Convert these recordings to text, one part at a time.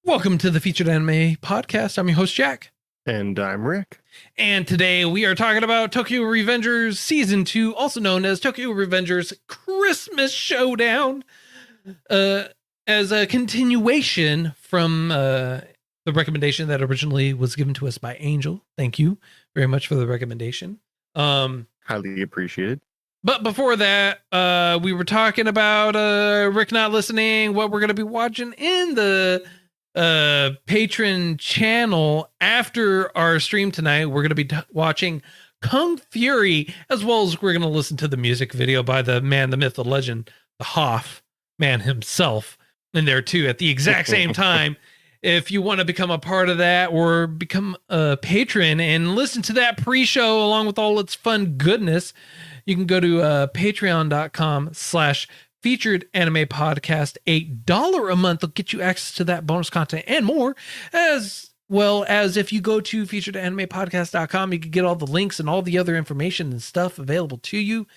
Welcome to the Featured Anime Podcast. I'm your host, Jack. And I'm Rick. And today we are talking about Tokyo Revengers Season 2, also known as Tokyo Revengers Christmas Showdown, as a continuation from the recommendation that originally was given to us by Angel. Thank you very much for the recommendation. Highly appreciated. But before that, we were talking about Rick not listening, what we're going to be watching in the patron channel after our stream tonight. We're going to be watching Kung Fury, as well as we're going to listen to the music video by the man, the myth, the legend, the Hoff man himself in there too at the exact same time. If you want to become a part of that or become a patron and listen to that pre-show along with all its fun goodness, you can go to patreon.com/featured anime podcast. $8 a month will get you access to that bonus content and more, as well as if you go to featuredanimepodcast.com, you can get all the links and all the other information and stuff available to you.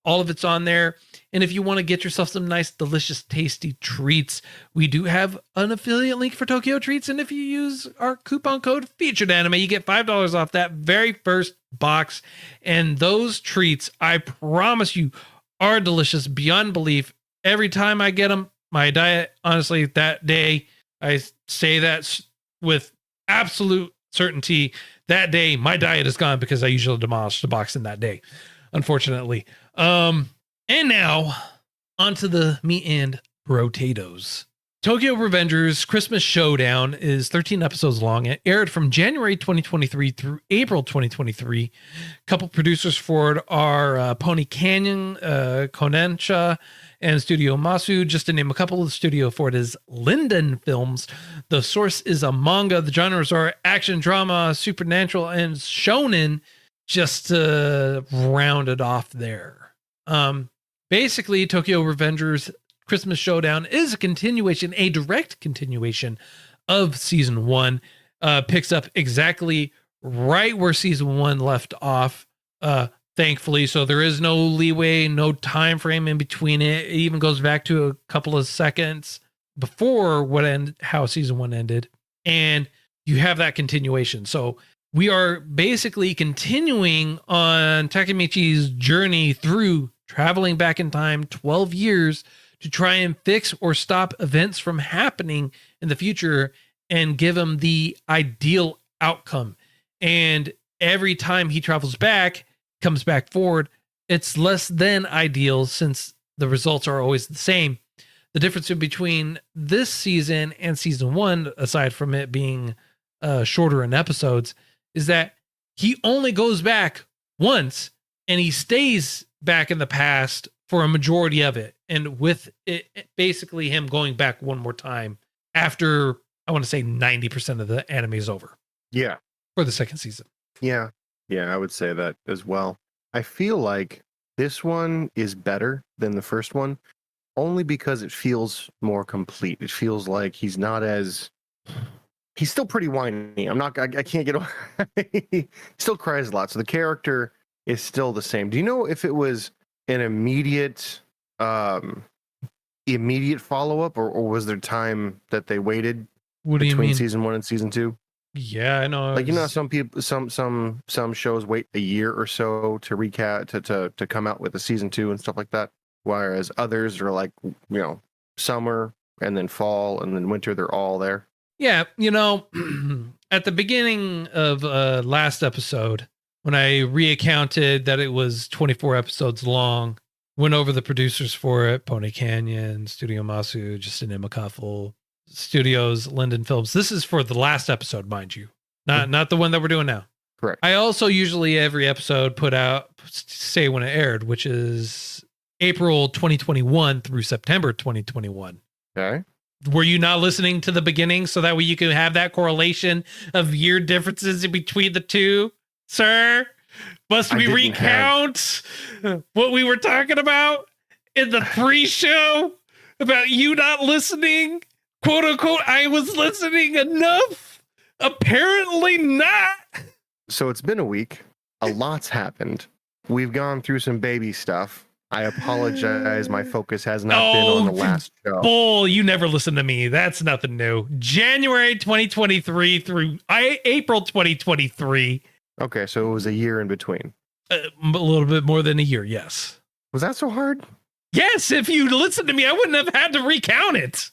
All of it's on there. And if you want to get yourself some nice, delicious, tasty treats, we do have an affiliate link for Tokyo Treats. And if you use our coupon code Featured Anime, you get $5 off that very first box. And those treats, I promise you, are delicious beyond belief. Every time I get them, my diet, honestly, that day, I say that with absolute certainty, that day, my diet is gone because I usually demolish the box in that day, unfortunately. And now onto the meat and potatoes. Tokyo Revengers Christmas Showdown is 13 episodes long. It aired from January 2023 through April 2023. Couple producers for it are Pony Canyon, Kodansha, and Studio Mausu. Just to name a couple, the studio for it is LIDENFILMS. The source is a manga. The genres are action, drama, supernatural, and Shounen, just to round it off there. Basically, Tokyo Revengers Christmas Showdown is a direct continuation of season 1. Picks up exactly right where season 1 left off, thankfully. So there is no leeway, no time frame in between it. It even goes back to a couple of seconds before how season 1 ended. And you have that continuation. So we are basically continuing on Takemichi's journey through traveling back in time 12 years to try and fix or stop events from happening in the future and give him the ideal outcome. And every time he travels back, comes back forward, it's less than ideal since the results are always the same. The difference between this season and season 1, aside from it being shorter in episodes, is that he only goes back once and he stays back in the past for a majority of it. And with it, basically him going back one more time after, I want to say 90% of the anime is over. Yeah. For the second season. Yeah. Yeah, I would say that as well. I feel like this one is better than the first one only because it feels more complete. It feels like he's still pretty whiny. I can't get over. He still cries a lot. So the character is still the same. Do you know if it was an immediate follow-up or was there time that they waited between season 1 and season 2? Yeah, I know. Like, you know, some people, some shows wait a year or so to recap to come out with a season 2 and stuff like that. Whereas others are like, you know, summer and then fall and then winter, they're all there. Yeah, you know, at the beginning of last episode, when I reaccounted that it was 24 episodes long, went over the producers for it, Pony Canyon, Studio Mausu, just to name a couple, Studios, LIDENFILMS. This is for the last episode, mind you, not the one that we're doing now. Correct. I also usually every episode put out, say when it aired, which is April 2021 through September 2021. Okay. Were you not listening to the beginning so that way you can have that correlation of year differences in between the two, sir? Must we recount what we were talking about in the pre-show about you not listening? Quote unquote, I was listening enough? Apparently not. So it's been a week. A lot's happened. We've gone through some baby stuff. I apologize. My focus has not been on the last show. Bull, you never listen to me. That's nothing new. January 2023 through April 2023. Okay, so it was a year in between. A little bit more than a year, yes. Was that so hard? Yes, if you listened to me, I wouldn't have had to recount it.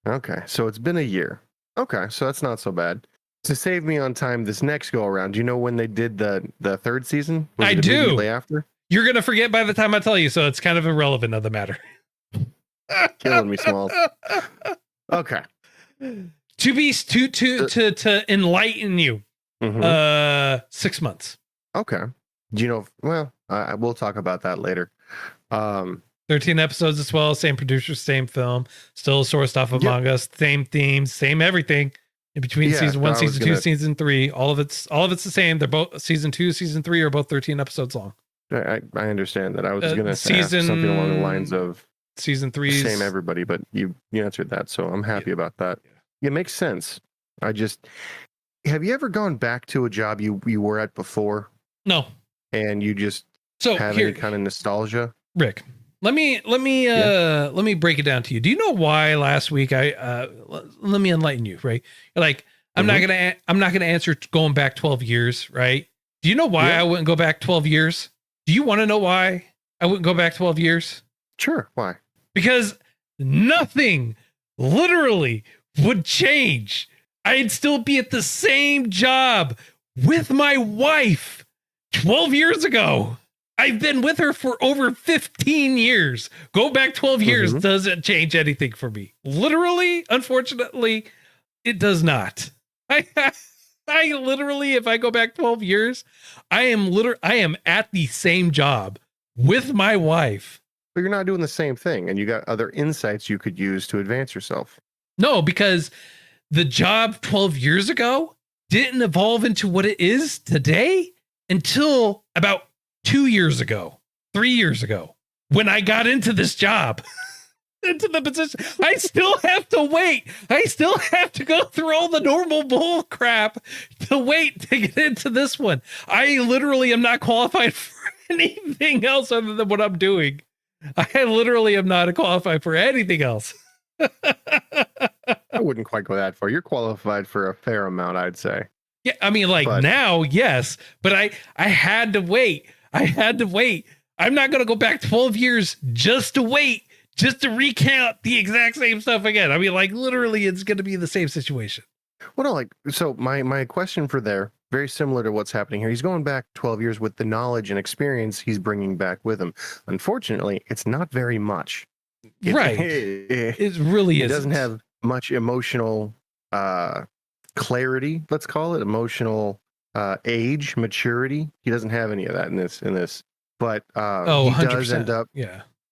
Okay, so it's been a year. Okay, so that's not so bad. To save me on time this next go around, do you know when they did the third season? Was I it do. immediately after? You're going to forget by the time I tell you, so it's kind of irrelevant of the matter. Killing me, Smalls. Okay. To enlighten you. 6 months. Okay. Do you know? Well, we'll talk about that later. 13 episodes as well. Same producer, same film. Still sourced off of manga. Same themes, same everything. In between season 1, season 2, season 3, all of it's the same. They're both season 2, season 3 are both 13 episodes long. I understand that. I was going to say something along the lines of season 3, same everybody, but you answered that, so I'm happy about that. It makes sense. Have you ever gone back to a job you were at before? No. And you just have any kind of nostalgia? Rick, let me break it down to you. Do you know why last week let me enlighten you, right? Like I'm not gonna answer going back 12 years, right? Do you know why I wouldn't go back 12 years? Do you want to know why I wouldn't go back 12 years? Sure. Why? Because nothing literally would change. I'd still be at the same job with my wife 12 years ago. I've been with her for over 15 years. Go back 12 years doesn't change anything for me. Literally, unfortunately, it does not. I literally, if I go back 12 years, I am at the same job with my wife. But you're not doing the same thing, and you got other insights you could use to advance yourself. No, because the job 12 years ago didn't evolve into what it is today until about 2 years ago, 3 years ago, when I got into this job, into the position. I still have to wait. I still have to go through all the normal bull crap to wait to get into this one. I literally am not qualified for anything else other than what I'm doing. I literally am not qualified for anything else. I wouldn't quite go that far. You're qualified for a fair amount, I'd say. Yeah, I mean, now, yes, but I had to wait. I had to wait. I'm not going to go back 12 years just to wait, just to recount the exact same stuff again. I mean, literally, it's going to be the same situation. Well, no, so my question for there, very similar to what's happening here. He's going back 12 years with the knowledge and experience he's bringing back with him. Unfortunately, it's not very much. Right. It really is. It doesn't have much emotional clarity, let's call it, emotional age, maturity. He doesn't have any of that in this. But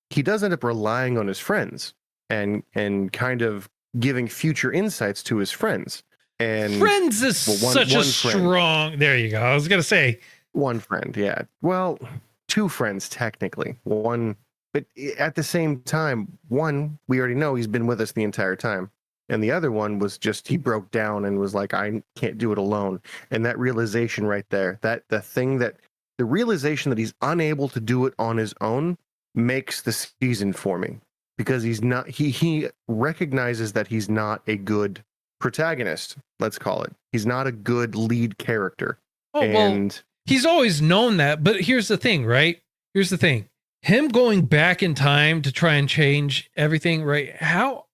he does end up relying on his friends and kind of giving future insights to his friends. And friends is such a strong. There you go. I was gonna say one friend. Yeah. Well, two friends technically. One, but at the same time, one we already know he's been with us the entire time. And the other one was just, he broke down and was like, I can't do it alone. And that realization right there, the realization that he's unable to do it on his own makes the season for me, because he recognizes that he's not a good protagonist, let's call it. He's not a good lead character. Well, he's always known that, but here's the thing, right? Here's the thing. Him going back in time to try and change everything, right? How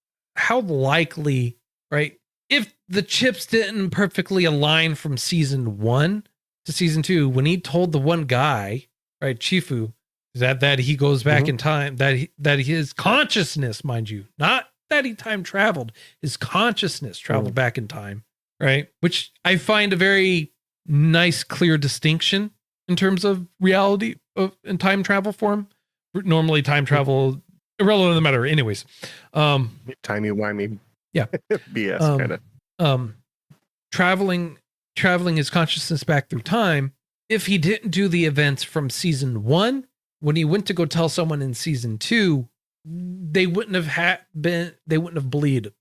likely, right? If the chips didn't perfectly align from season 1 to season 2, when he told the one guy, right, Chifu, that he goes back in time, that his consciousness, mind you, not that he time traveled, his consciousness traveled back in time, right? Which I find a very nice, clear distinction in terms of reality and time travel for him. Normally, time travel irrelevant of the matter. Anyways, timey-wimey, yeah, BS kind of. Traveling his consciousness back through time. If he didn't do the events from season 1, when he went to go tell someone in season 2, they wouldn't have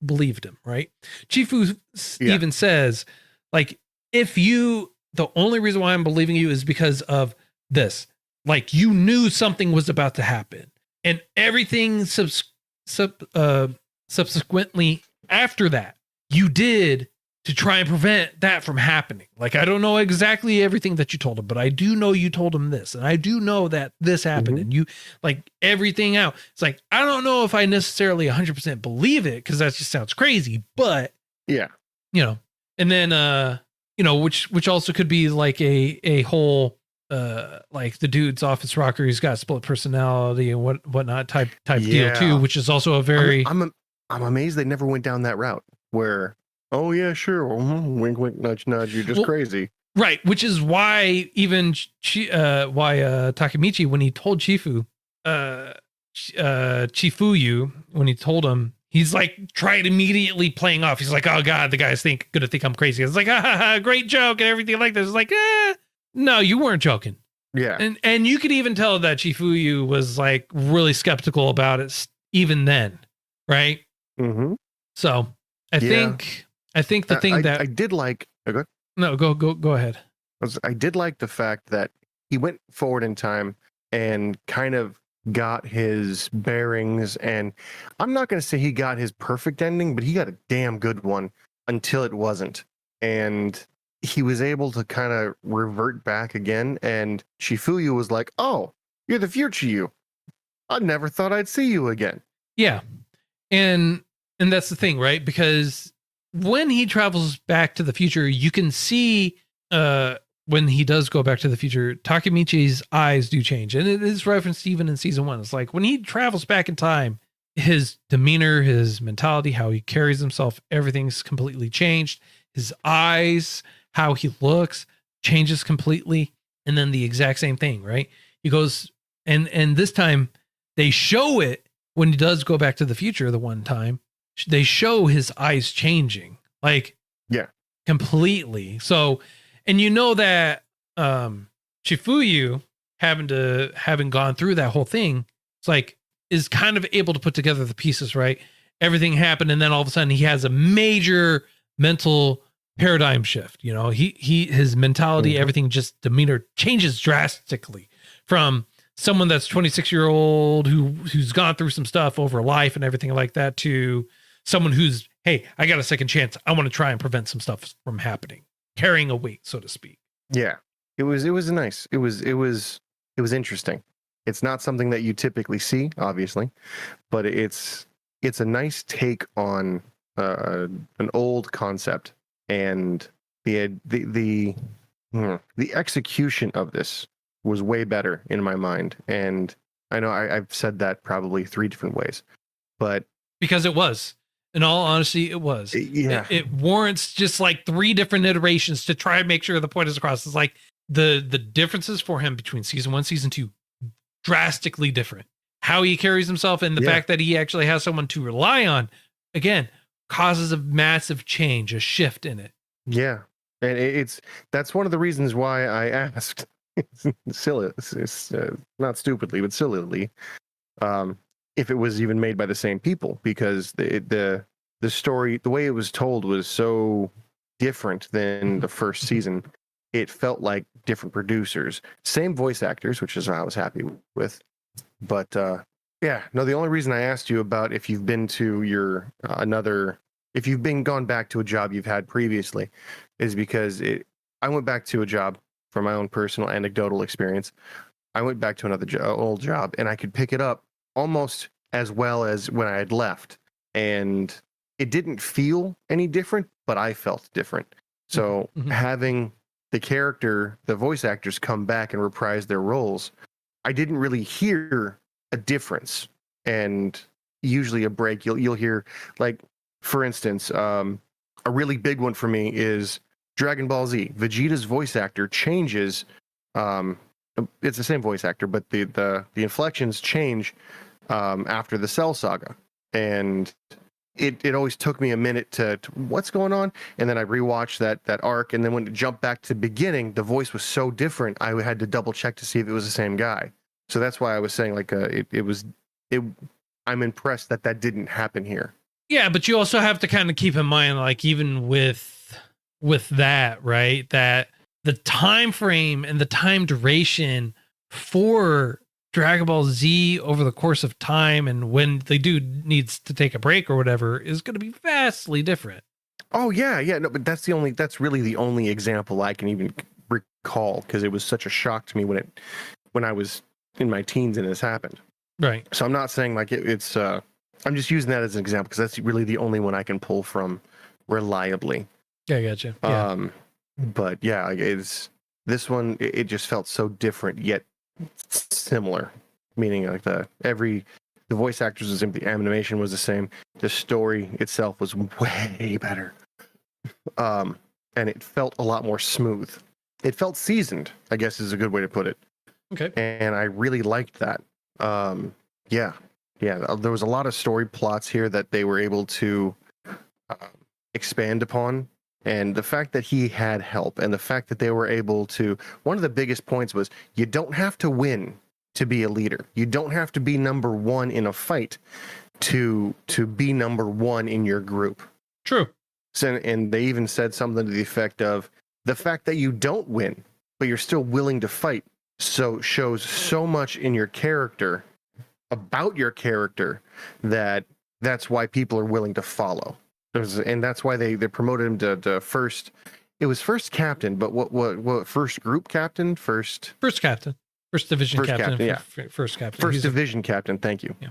believed him, right? Chifu even says, like, the only reason why I'm believing you is because of this. Like you knew something was about to happen, and everything subsequently after that you did to try and prevent that from happening. Like, I don't know exactly everything that you told him, but I do know you told him this, and I do know that this happened, and you like everything out. It's like, I don't know if I necessarily 100% believe it, because that just sounds crazy, but yeah, and then, which also could be like a whole, like the dude's office rocker, he's got split personality and whatnot type deal too, which is also a very, I'm amazed they never went down that route where, oh yeah, sure, wink, wink, nudge, nudge, you're just crazy. Right, which is why even Takemichi, when he told Chifuyu, when he told him, he's like tried immediately playing off. He's like, oh God, the guy's gonna think I'm crazy. It's like, great joke and everything like this. It's like, no, you weren't joking. Yeah. And you could even tell that Chifuyu was like really skeptical about it even then. Right. Mm-hmm. So I think the thing that I did like, no, go ahead. I did like the fact that he went forward in time and kind of got his bearings, and I'm not going to say he got his perfect ending, but he got a damn good one until it wasn't. And he was able to kind of revert back again, and Shifuyu was like, oh, you're the future you. I never thought I'd see you again. Yeah. And that's the thing, right? Because when he travels back to the future, you can see when he does go back to the future, Takemichi's eyes do change. And it is referenced even in season 1. It's like when he travels back in time, his demeanor, his mentality, how he carries himself, everything's completely changed. His eyes, how he looks changes completely. And then the exact same thing, right? He goes, and this time they show it when he does go back to the future the one time. They show his eyes changing, like, yeah, completely. So, and you know that Chifuyu having gone through that whole thing, it's like, is kind of able to put together the pieces, right? Everything happened, and then all of a sudden he has a major mental paradigm shift. His mentality, everything, just demeanor changes drastically from someone that's 26-year-old who's gone through some stuff over life and everything like that to someone who's, hey, I got a second chance. I want to try and prevent some stuff from happening, carrying a weight, so to speak. Yeah, it was nice. It was interesting. It's not something that you typically see, obviously, but it's a nice take on an old concept, and the execution of this was way better in my mind. And I know I've said that probably 3 different ways, but because it was, in all honesty, it was. Yeah, it warrants just like 3 different iterations to try and make sure the point is across. It's like the differences for him between season 1, season 2, drastically different. How he carries himself and the fact that he actually has someone to rely on, again, causes a massive change, a shift in it. Yeah. And that's one of the reasons why I asked, silly, not stupidly, but sillily, if it was even made by the same people, because the story, the way it was told, was so different than the first season. It felt like different producers, same voice actors, which is what I was happy with. But the only reason I asked you about if you've been to your if you've gone back to a job you've had previously, is because I went back to a job for my own personal anecdotal experience. I went back to another old job, and I could pick it up almost as well as when I had left. And it didn't feel any different, but I felt different. So having the voice actors come back and reprise their roles, I didn't really hear a difference. And usually a break, you'll hear, like, for instance, a really big one for me is Dragon Ball Z. Vegeta's voice actor changes. It's the same voice actor, but the inflections change after the Cell Saga, and it always took me a minute to what's going on, and then I rewatched that arc, and then when it jumped back to the beginning, the voice was so different, I had to double check to see if it was the same guy. So that's why I was saying, like, I'm impressed that didn't happen here. Yeah, but you also have to kind of keep in mind, like, even with that, right, that the time frame and the time duration for Dragon Ball Z over the course of time and when the dude needs to take a break or whatever is going to be vastly different. Oh yeah, no, but that's really the only example I can even recall, because it was such a shock to me when I was in my teens and this happened. Right. So I'm not saying like it's I'm just using that as an example because that's really the only one I can pull from reliably. Yeah, I gotcha. Yeah. But yeah, it's this one. It just felt so different yet similar, meaning like the voice actors was the same, the animation was the same, the story itself was way better, and it felt a lot more smooth. It felt seasoned, I guess is a good way to put it. Okay. And I really liked that. Yeah, there was a lot of story plots here that they were able to expand upon. And the fact that he had help, and the fact that they were able to, one of the biggest points was you don't have to win to be a leader. You don't have to be number one in a fight to be number one in your group. True. So, and they even said something to the effect of the fact that you don't win, but you're still willing to fight, so shows so much in your character, about your character, that's why people are willing to follow. And that's why they promoted him to first. It was first captain, but what first group captain? First captain. First division captain. Yeah. First captain. First division captain. Thank you. Yeah.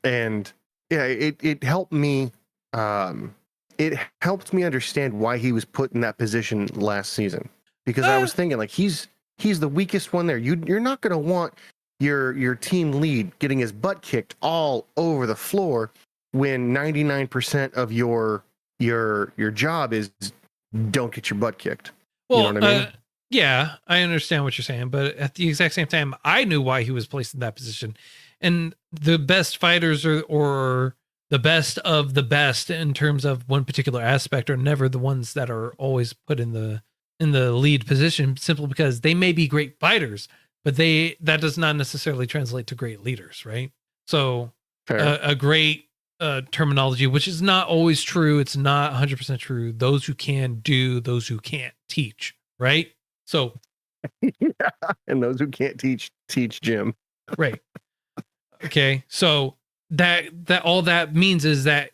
And yeah, it helped me. It helped me understand why he was put in that position last season, because I was thinking like he's the weakest one there. You're not going to want your team lead getting his butt kicked all over the floor when 99% of your job is don't get your butt kicked. Well, you know what I mean? Yeah, I understand what you're saying, but at the exact same time, I knew why he was placed in that position. And the best fighters or the best of the best in terms of one particular aspect are never the ones that are always put in the lead position, simply because they may be great fighters, but that does not necessarily translate to great leaders, right? So a great terminology, which is not always true. It's not 100% true. Those who can do, those who can't teach, right? So, yeah, and those who can't teach Jim, right? Okay, so that all that means is that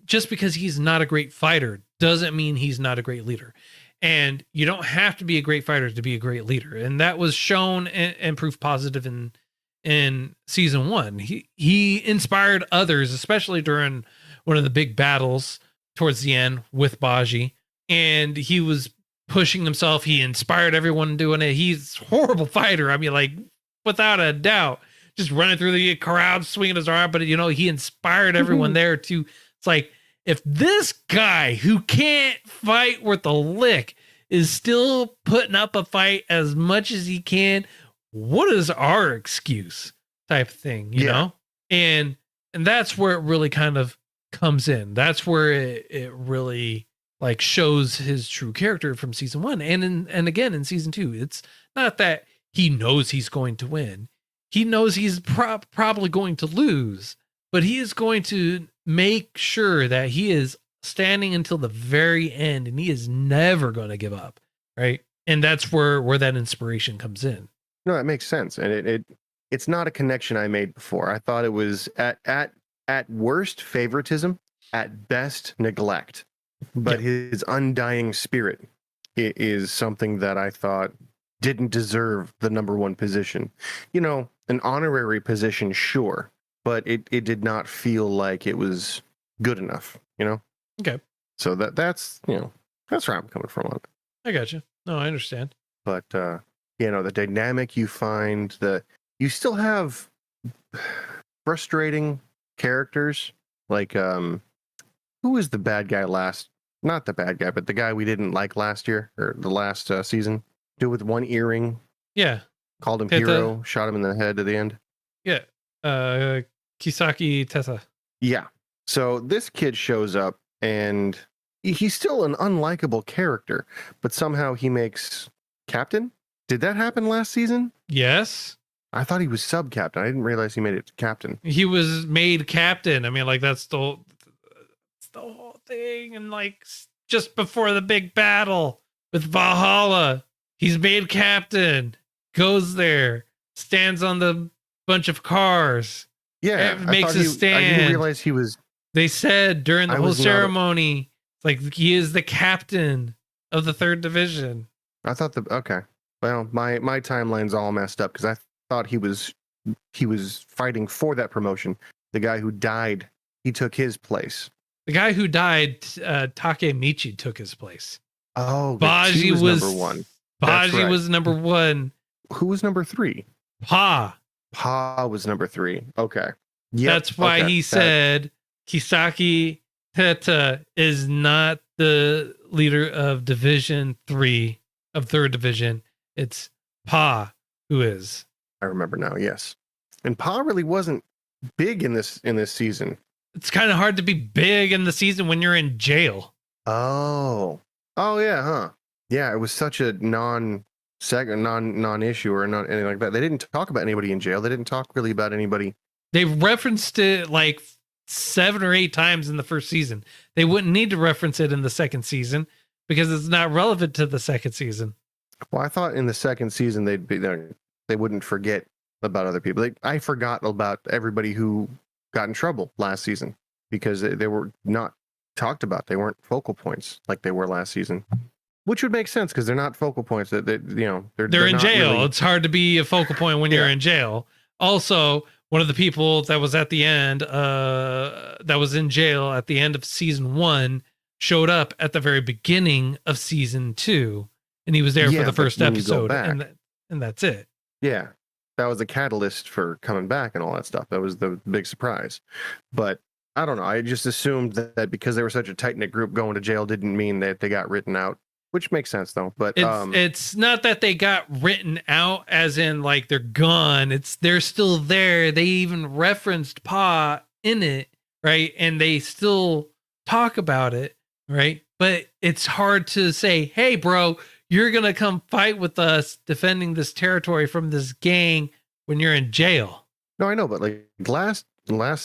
just because he's not a great fighter doesn't mean he's not a great leader, and you don't have to be a great fighter to be a great leader, and that was shown and proof positive in season 1. He inspired others, especially during one of the big battles towards the end with Baji, and he was pushing himself. He inspired everyone doing it. He's a horrible fighter. I mean, like, without a doubt, just running through the crowd, swinging his arm, but he inspired everyone there to, it's like, if this guy who can't fight worth a lick is still putting up a fight as much as he can, what is our excuse type of thing, you know? And that's where it really kind of comes in. That's where it really like shows his true character from season 1. And again, in season 2, it's not that he knows he's going to win. He knows he's probably going to lose, but he is going to make sure that he is standing until the very end, and he is never going to give up. Right. And that's where that inspiration comes in. No, that makes sense. And it's not a connection I made before. I thought it was at worst favoritism, at best neglect. But his undying spirit is something that I thought didn't deserve the number 1 position. An honorary position, sure, but it did not feel like it was good enough, Okay. So that's that's where I'm coming from on it. I got you. No, I understand. But the dynamic you find, you still have frustrating characters, like who was the bad guy last? Not the bad guy, but the guy we didn't like last year or the last season. Do with one earring. Yeah. Called him Hero, shot him in the head at the end. Yeah. Kisaki Tessa. Yeah. So this kid shows up and he's still an unlikable character, but somehow he makes captain. Did that happen last season? Yes. I thought he was sub captain. I didn't realize he made it captain. He was made captain. I mean, like, that's the whole thing. And like just before the big battle with Valhalla, he's made captain, goes there, stands on the bunch of cars. Yeah, It makes a stand. I didn't realize he was. They said during the whole ceremony, like he is the captain of the 3rd Division. I thought okay. Well, my timeline's all messed up because I thought he was fighting for that promotion. The guy who died, he took his place. The guy who died, Takemichi, took his place. Oh, Baji was number 1. Baji was number 1. Who was number 3? Pa was number 3. Okay. Yep. That's why he said Kisaki Teta is not the leader of Division 3 of 3rd Division. It's Pa who is. I remember now, yes. And Pa really wasn't big in this season. It's kind of hard to be big in the season when you're in jail. Oh yeah, huh? Yeah, it was such a non-issue or not anything like that. They didn't talk about anybody in jail. They didn't talk really about anybody. They referenced it like 7 or 8 times in the first season. They wouldn't need to reference it in the second season because it's not relevant to the second season. Well, I thought in the second season they wouldn't forget about other people. I forgot about everybody who got in trouble last season because they were not talked about. They weren't focal points like they were last season, which would make sense because they're not focal points. They're in jail. Really... It's hard to be a focal point when you're in jail. Also, one of the people that was at the end, that was in jail at the end of season 1, showed up at the very beginning of season 2, and he was there for the first episode, and that's it. Yeah, that was the catalyst for coming back and all that stuff. That was the big surprise. But I don't know. I just assumed that because they were such a tight-knit group, going to jail didn't mean that they got written out, which makes sense though. But it's not that they got written out as in like they're gone. They're still there. They even referenced Pa in it, right? And they still talk about it, right? But it's hard to say, hey, bro, you're going to come fight with us defending this territory from this gang when you're in jail. No, I know, but like last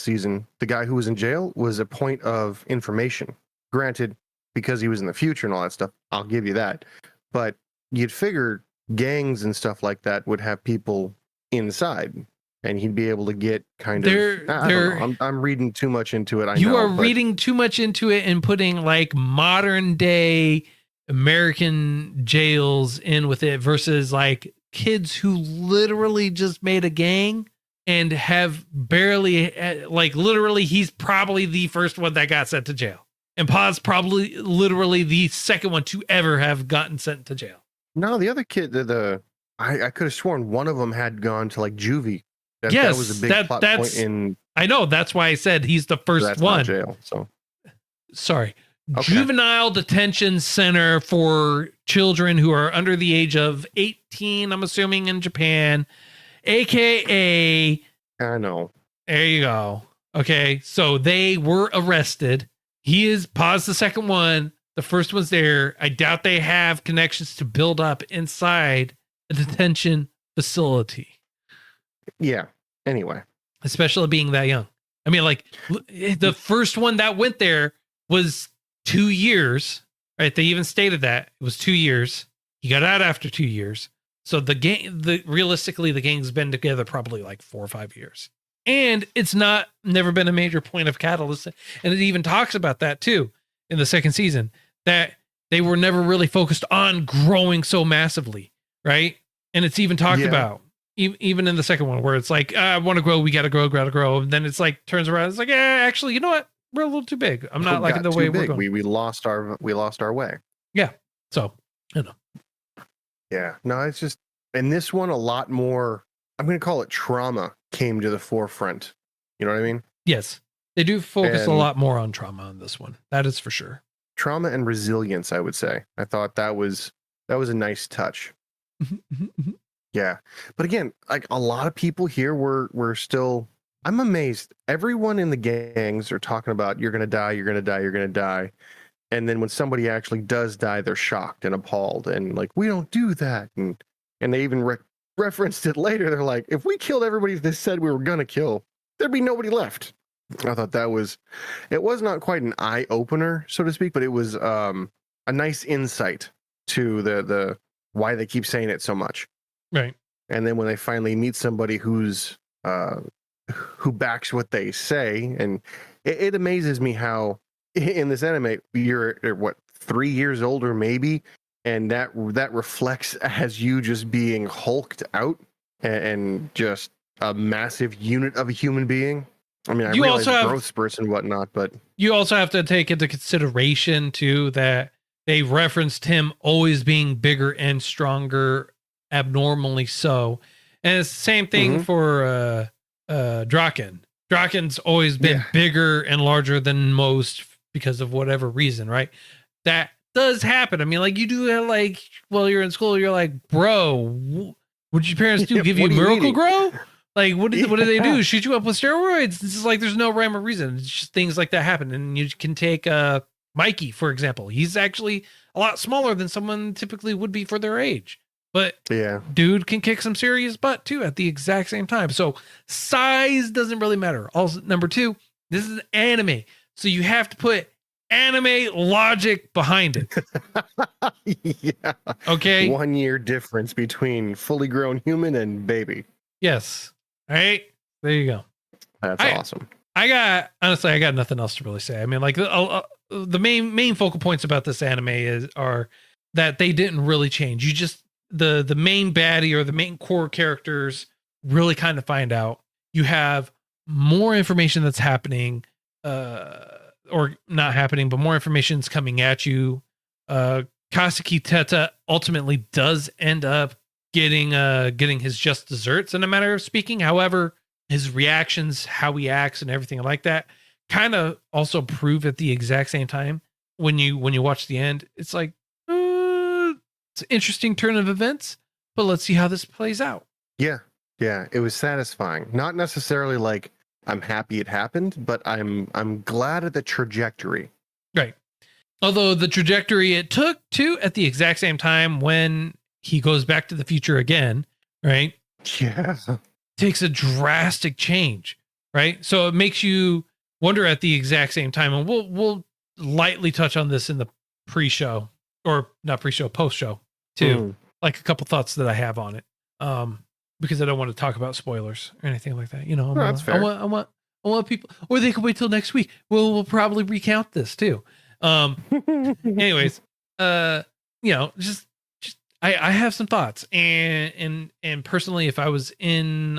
season, the guy who was in jail was a point of information. Granted, because he was in the future and all that stuff, I'll give you that. But you'd figure gangs and stuff like that would have people inside, and he'd be able to get kind of. I don't know. I'm reading too much into it. You are reading too much into it and putting like modern day American jails in with it versus like kids who literally just made a gang and have barely, like literally, he's probably the first one that got sent to jail. And Pa's probably literally the second one to ever have gotten sent to jail. No, the other kid, I could have sworn one of them had gone to like juvie. That was a big plot point in. I know, that's why I said he's the first one. Not jail, so. Sorry. Okay. Juvenile Detention Center for children who are under the age of 18, I'm assuming in Japan, AKA. I know. There you go. Okay, so they were arrested. Pa's the second one. The first one's there. I doubt they have connections to build up inside a detention facility. Yeah. Anyway. Especially being that young. I mean, like, the first one that went there was 2 years, right? They even stated that it was 2 years. He got out after 2 years. So realistically, the gang's been together probably like 4 or 5 years. And it's never been a major point of catalyst. And it even talks about that too in the second season, that they were never really focused on growing so massively, right? And it's even talked about even in the second one where it's like, I want to grow, we got to grow. And then it's like, turns around, it's like, actually, you know what? We're a little too big. I'm not liking the way we're going. We lost our way. Yeah. So, I know. Yeah. No, it's just, in this one, a lot more, I'm going to call it trauma, came to the forefront. You know what I mean? Yes. They do focus a lot more on trauma on this one. That is for sure. Trauma and resilience, I would say. I thought that was a nice touch. Yeah. But again, like a lot of people here were still, I'm amazed. Everyone in the gangs are talking about, you're going to die, you're going to die, you're going to die. And then when somebody actually does die, they're shocked and appalled and like, we don't do that. And they even referenced it later. They're like, if we killed everybody they said we were going to kill, there'd be nobody left. I thought it was not quite an eye opener, so to speak, but it was a nice insight to the why they keep saying it so much. Right. and then when they finally meet somebody who's who backs what they say, and it amazes me how in this anime you're what 3 years older maybe, and that reflects as you just being hulked out and just a massive unit of a human being. I mean, I You realize also have- growth spurts and whatnot, but You also have to take into consideration too that they referenced him always being bigger and stronger, abnormally so. And it's the same thing for Draken. Draken's always been bigger and larger than most because of whatever reason, right? That does happen. I mean, like you do have like while you're in school, you're like, bro, what did your parents do? Give you What a are you miracle eating? grow? Like what did they do? Shoot you up with steroids? This is like there's no rhyme or reason. It's just things like that happen. And you can take Mikey, for example. He's actually a lot smaller than someone typically would be for their age. But yeah, dude can kick some serious butt too at the exact same time. So size doesn't really matter. Also, number two, this is anime. So you have to put anime logic behind it. yeah. Okay. 1 year difference between fully grown human and baby. Yes. All right. There you go. That's awesome. I got nothing else to really say. I mean, like the main focal points about this anime are that they didn't really change. You just the main baddie or the main core characters really kind of find out. You have more information that's happening, or not happening, but more information's coming at you. Kaseki Teta ultimately does end up getting his just desserts in a matter of speaking. However, his reactions, how he acts, and everything like that, kind of also prove at the exact same time when you watch the end. It's like it's an interesting turn of events, but let's see how this plays out. Yeah, it was satisfying. Not necessarily like I'm happy it happened, but I'm glad at the trajectory. Right. Although the trajectory it took to at the exact same time when he goes back to the future again, right? Yeah. Takes a drastic change, right? So it makes you wonder at the exact same time, and we'll lightly touch on this in the pre-show, or not pre-show, post-show too. Like a couple thoughts that I have on it, because I don't want to talk about spoilers or anything like that. You know, that's fair. I want people, or they can wait till next week. We'll probably recount this too. Anyways, you know, just I have some thoughts, and personally, if I was in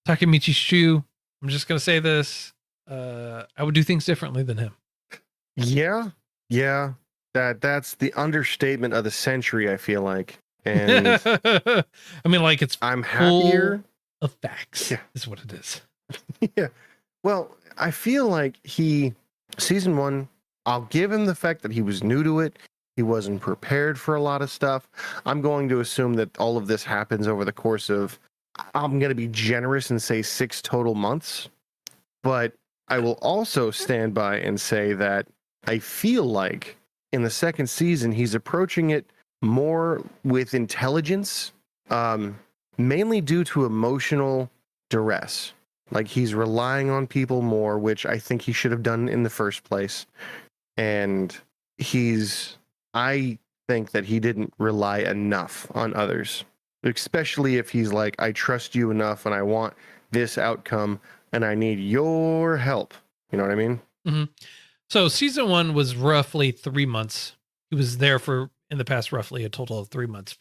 Takemichi's shoe, I'm just gonna say this: I would do things differently than him. Yeah. That's the understatement of the century, I feel like. And I mean, like I'm happier of facts. Yeah, is what it is. Yeah. Well, I feel like season 1, I'll give him the fact that he was new to it. He wasn't prepared for a lot of stuff. I'm going to assume that all of this happens over the course of, I'm going to be generous and say 6 total months. But I will also stand by and say that I feel like in the second season, he's approaching it more with intelligence, mainly due to emotional duress. Like he's relying on people more, which I think he should have done in the first place. And I think that he didn't rely enough on others, especially if he's like, I trust you enough and I want this outcome and I need your help. You know what I mean? Mm-hmm. So season 1 was roughly 3 months. He was there for, in the past, roughly a total of 3 months,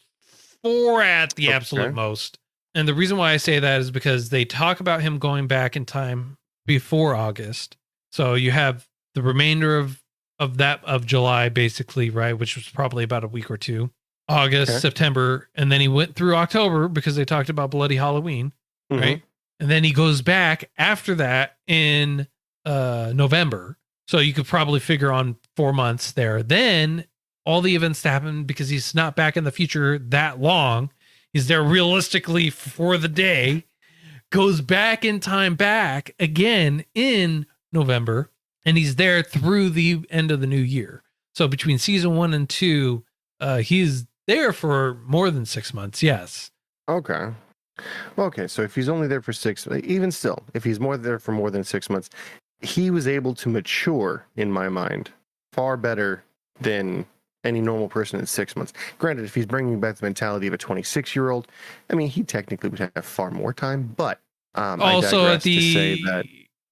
4 at the absolute most. And the reason why I say that is because they talk about him going back in time before August. So you have the remainder of July, basically, right? Which was probably about a week or two. August, September, and then he went through October because they talked about Bloody Halloween, right? And then he goes back after that in November. So you could probably figure on 4 months there. Then all the events happen because he's not back in the future that long. He's there realistically for the day, goes back in time back again in November, and he's there through the end of the new year. So between season 1 and 2, he's there for more than 6 months. Yes. Okay. So if he's only there for 6, even still, if he's there for more than 6 months, he was able to mature, in my mind, far better than any normal person in 6 months. Granted, if he's bringing back the mentality of a 26-year-old, I mean, he technically would have far more time. But Also, I at digress to say that.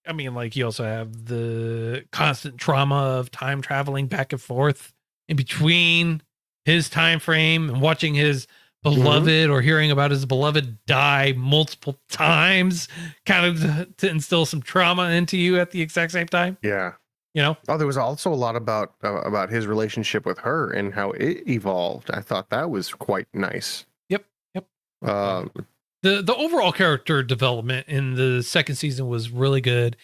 I mean, like you also have the constant trauma of time traveling back and forth in between his time frame and watching his beloved or hearing about his beloved die multiple times, kind of to instill some trauma into you at the exact same time. Yeah. You know? Oh, there was also a lot about his relationship with her and how it evolved. I thought that was quite nice. Yep. The overall character development in the second season was really good,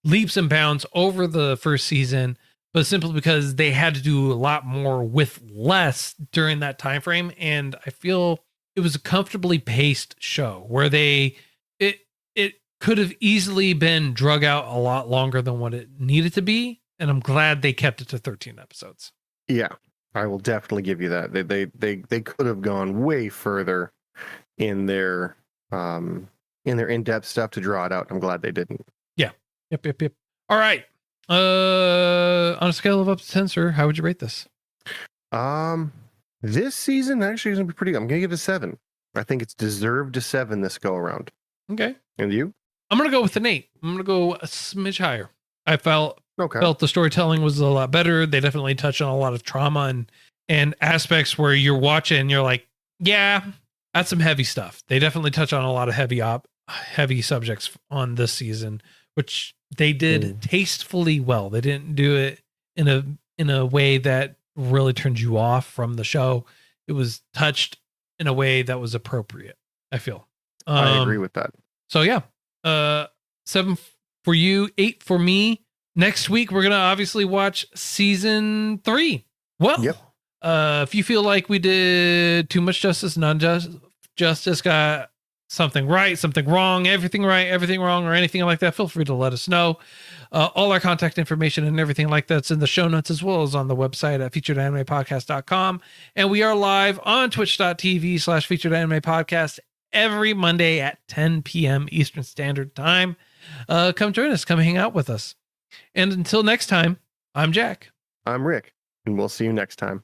leaps and bounds over the first season, but simply because they had to do a lot more with less during that time frame. And I feel it was a comfortably paced show where it could have easily been drug out a lot longer than what it needed to be. And I'm glad they kept it to 13 episodes. Yeah, I will definitely give you that. They could have gone way further in their in-depth stuff to draw it out. I'm glad they didn't. Yeah. Yep. All right. On a scale of up to 10, sir, how would you rate this? This season actually is gonna be pretty good. I'm gonna give it a 7. I think it's deserved a 7 this go around. Okay. And you? I'm gonna go with an 8. I'm gonna go a smidge higher. I felt Okay. the storytelling was a lot better. They definitely touch on a lot of trauma and aspects where you're watching and you're like, yeah, that's some heavy stuff. They definitely touch on a lot of heavy subjects on this season, which they did tastefully well. They didn't do it in a way that really turned you off from the show. It was touched in a way that was appropriate, I feel. I agree with that. So yeah, 7 for you, 8 for me. Next week, we're going to obviously watch season 3. Well, yep. If you feel like we did too much justice, justice, got something right, something wrong, everything right, everything wrong, or anything like that, feel free to let us know. All our contact information and everything like that's in the show notes, as well as on the website at featuredanimepodcast.com. And we are live on twitch.tv/featuredanimepodcast every Monday at 10 p.m. Eastern Standard Time. Come join us, come hang out with us. And until next time, I'm Jack. I'm Rick, and we'll see you next time.